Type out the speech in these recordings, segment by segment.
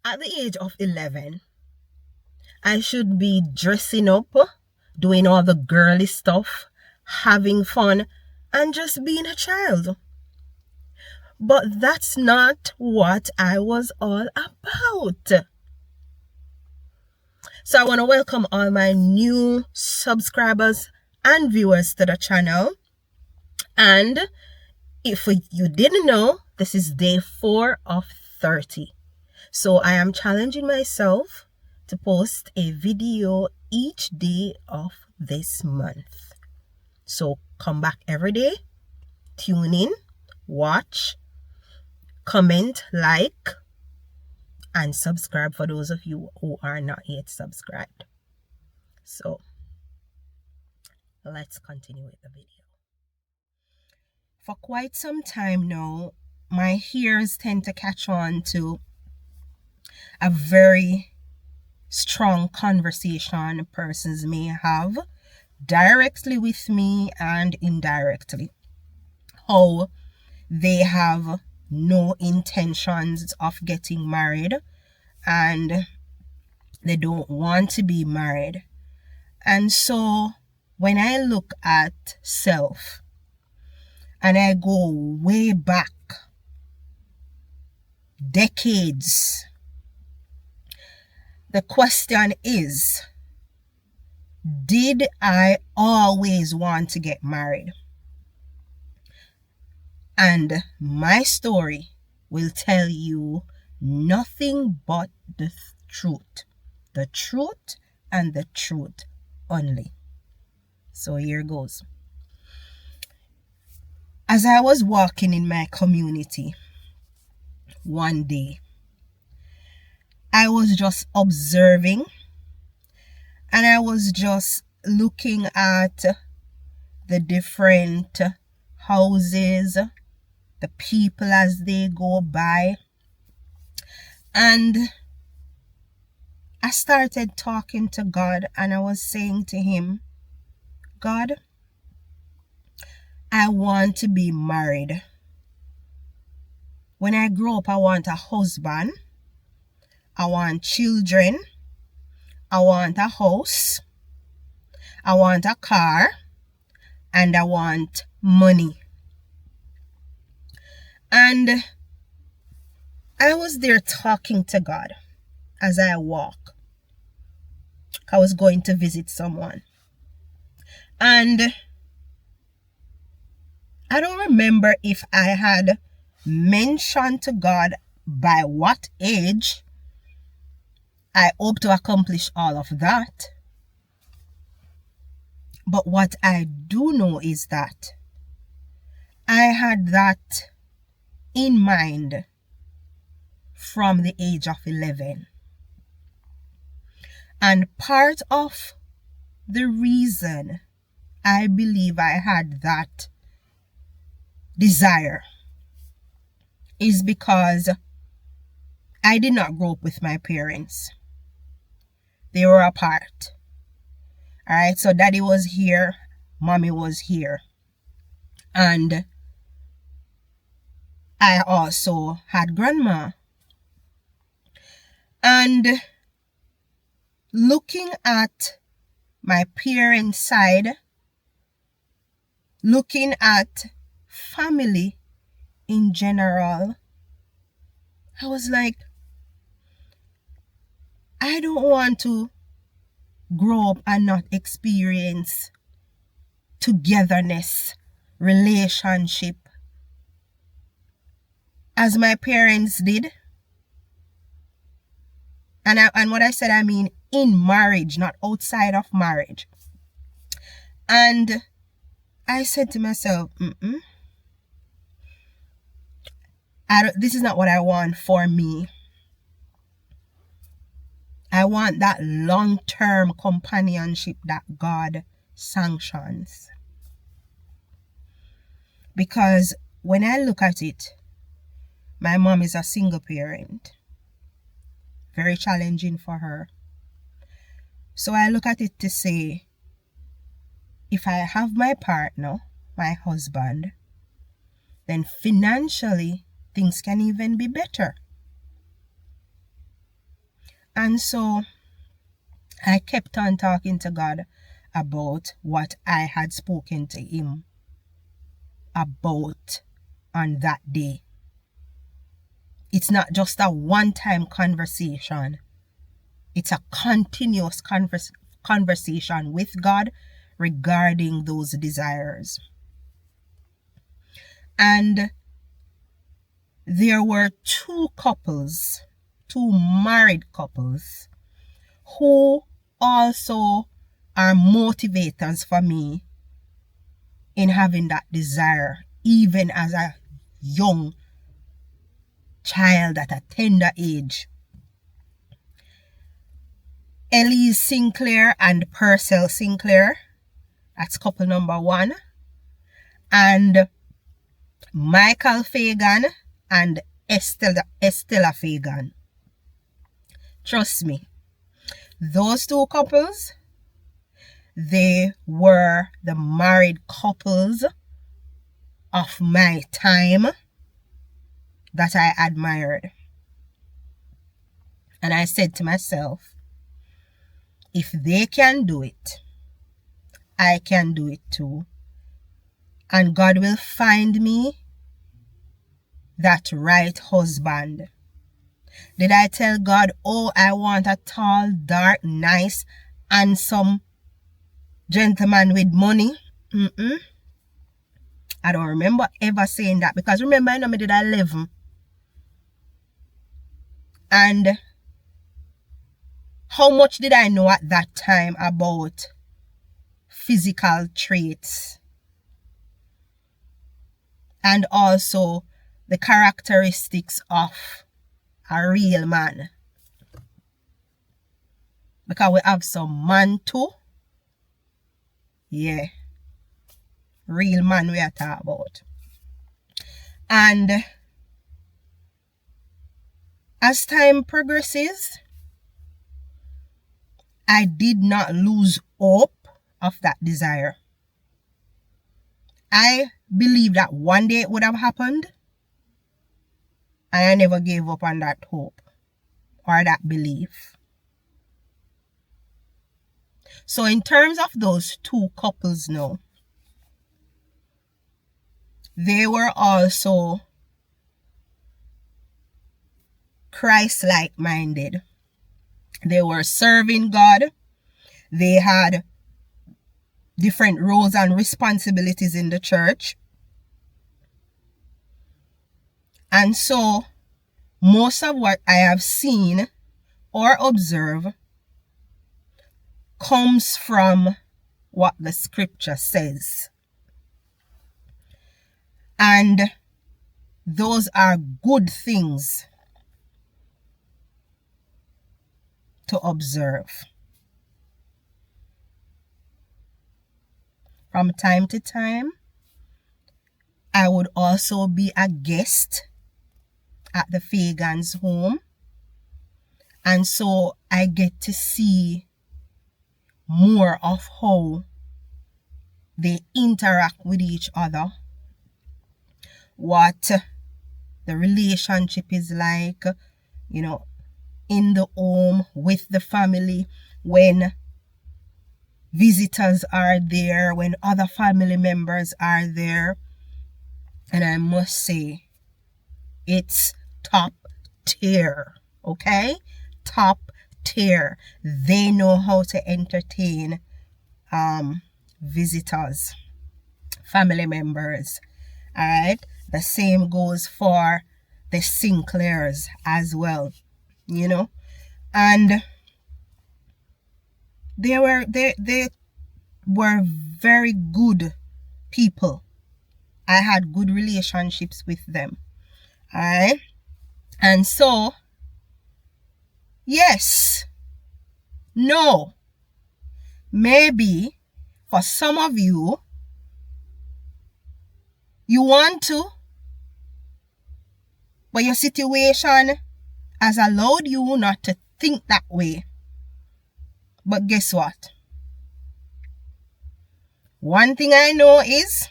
At the age of 11, I should be dressing up, doing all the girly stuff, having fun, and just being a child. But that's not what I was all about. So I want to welcome all my new subscribers and viewers to the channel. And if you didn't know, this is day 4 of 30. So I am challenging myself to post a video each day of this month. So come back every day, tune in, watch, comment, like, and subscribe for those of you who are not yet subscribed. So let's continue with the video. For quite some time now, my ears tend to catch on to a very strong conversation persons may have directly with me and indirectly. How they have no intentions of getting married and they don't want to be married. And so when I look at self and I go way back decades, the question is, did I always want to get married? And my story will tell you nothing but the truth and the truth only. So here goes. As I was walking in my community one day, I was just observing and I was just looking at the different houses, the people as they go by, and I started talking to God and I was saying to him, God, I want to be married. When I grow up, I want a husband, I want children, I want a house, I want a car, and I want money. And I was there talking to God as I walk. I was going to visit someone. And I don't remember if I had mentioned to God by what age I hope to accomplish all of that. But what I do know is that I had that in mind from the age of 11. And part of the reason I believe I had that desire is because I did not grow up with my parents. They were apart. Alright, so daddy was here, mommy was here. And I also had grandma. And looking at my parents' side, looking at family in general, I was like, I don't want to grow up and not experience togetherness, relationship, as my parents did. And what I said, I mean in marriage, not outside of marriage. And I said to myself, this is not what I want for me. I want that long-term companionship that God sanctions. Because when I look at it, my mom is a single parent. Very challenging for her. So I look at it to say, if I have my partner, my husband, then financially things can even be better. And so I kept on talking to God about what I had spoken to him about on that day. It's not just a one-time conversation. It's a continuous conversation with God regarding those desires. And there were two married couples, who also are motivators for me in having that desire, even as a young child at a tender age. Elise Sinclair and Purcell Sinclair, that's couple number 1. And Michael Fagan and Estella Fagan. Trust me, those two couples, they were the married couples of my time that I admired. And I said to myself, if they can do it, I can do it too. And God will find me that right husband. Did I tell God, oh, I want a tall, dark, nice, handsome gentleman with money? I don't remember ever saying that, because remember, I know me did 11. And how much did I know at that time about physical traits and also the characteristics of a real man? Because we have some man too. Yeah. Real man we are talking about. And as time progresses, I did not lose hope of that desire. I believe that one day it would have happened. And I never gave up on that hope or that belief. So in terms of those two couples now, they were also Christ-like minded. They were serving God. They had different roles and responsibilities in the church. And so most of what I have seen or observed comes from what the scripture says. And those are good things to observe. From time to time, I would also be a guest at the Fagans' home. And so I get to see more of how they interact with each other, what the relationship is like, in the home with the family, when visitors are there, when other family members are there. And I must say, it's top tier, okay? Top tier. They know how to entertain visitors, family members. All right? The same goes for the Sinclairs as well, and they were very good people. I had good relationships with them. All right? And so, yes, no, maybe for some of you, you want to, but your situation has allowed you not to think that way. But guess what? One thing I know is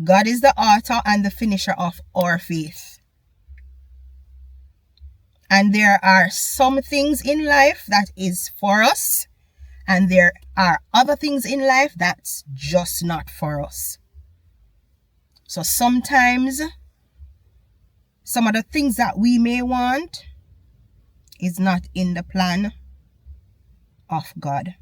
God is the author and the finisher of our faith. And there are some things in life that is for us, and there are other things in life that's just not for us. So sometimes some of the things that we may want is not in the plan of God.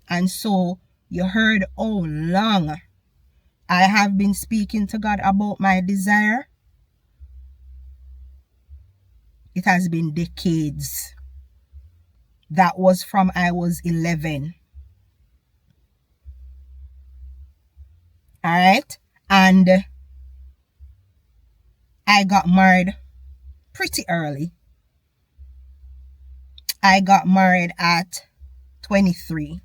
And so you heard how long I have been speaking to God about my desire. It has been decades. That was from I was 11. Alright? And I got married pretty early. I got married at 23.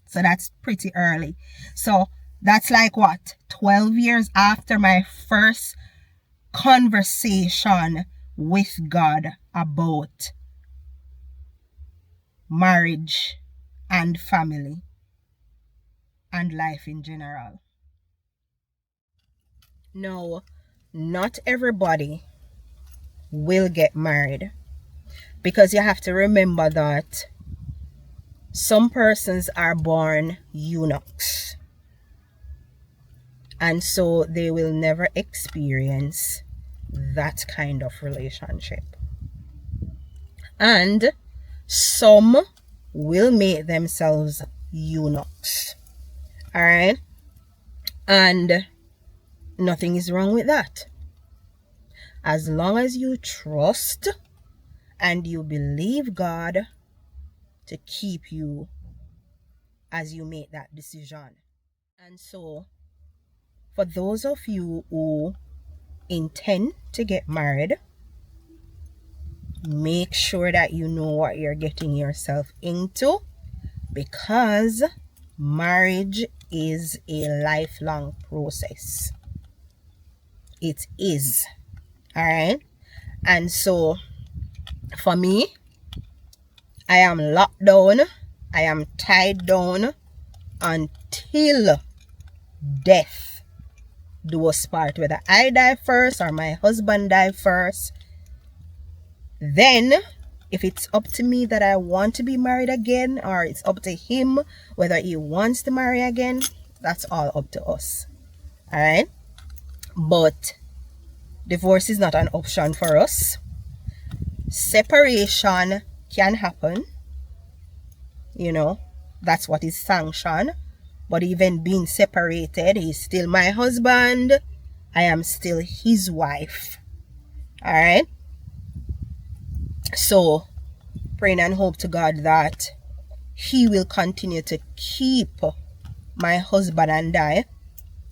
So that's pretty early. So that's like what? 12 years after my first conversation with God about marriage and family and life in general. No, not everybody will get married, because you have to remember that some persons are born eunuchs, and so they will never experience that kind of relationship. And some will make themselves eunuchs. Alright? And nothing is wrong with that. As long as you trust and you believe God to keep you as you make that decision. And so, for those of you who intend to get married, make sure that you know what you're getting yourself into, because marriage is a lifelong process. It is. Alright? And so, for me, I am locked down. I am tied down until death do us part. Whether I die first or my husband die first. Then, if it's up to me that I want to be married again, or it's up to him whether he wants to marry again, that's all up to us. Alright? But divorce is not an option for us. Separation can happen. You know, that's what is sanctioned. But even being separated, he's still my husband. I am still his wife. Alright? So, praying and hope to God that he will continue to keep my husband and I,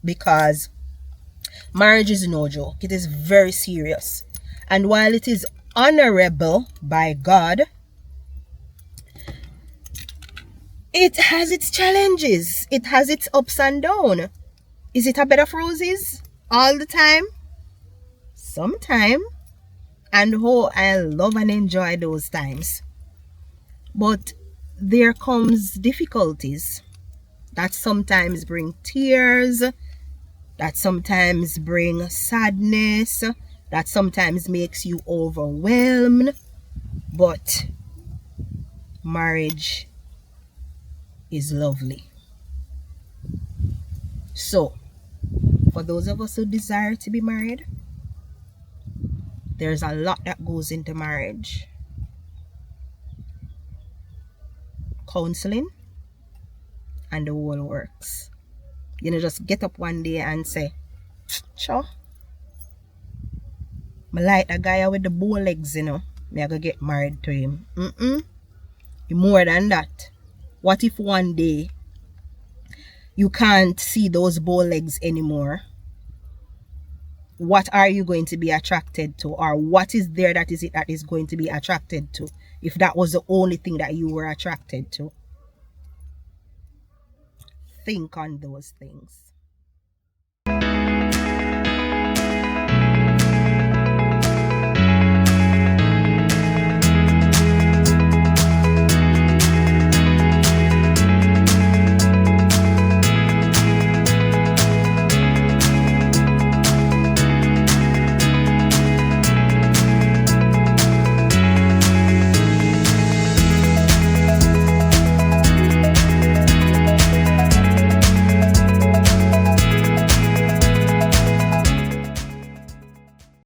because marriage is no joke. It is very serious. And while it is honourable by God, it has its challenges. It has its ups and downs. Is it a bed of roses all the time? Sometime. And oh, I love and enjoy those times. But there comes difficulties that sometimes bring tears, that sometimes bring sadness, that sometimes makes you overwhelmed. But marriage is lovely. So, for those of us who desire to be married, there's a lot that goes into marriage. Counseling and the whole works. You know, just get up one day and say, sure, I like that guy with the bow legs, you know. Me I go get married to him. More than that. What if one day you can't see those bow legs anymore? What are you going to be attracted to? Or what is there that is going to be attracted to, if that was the only thing that you were attracted to? Think on those things.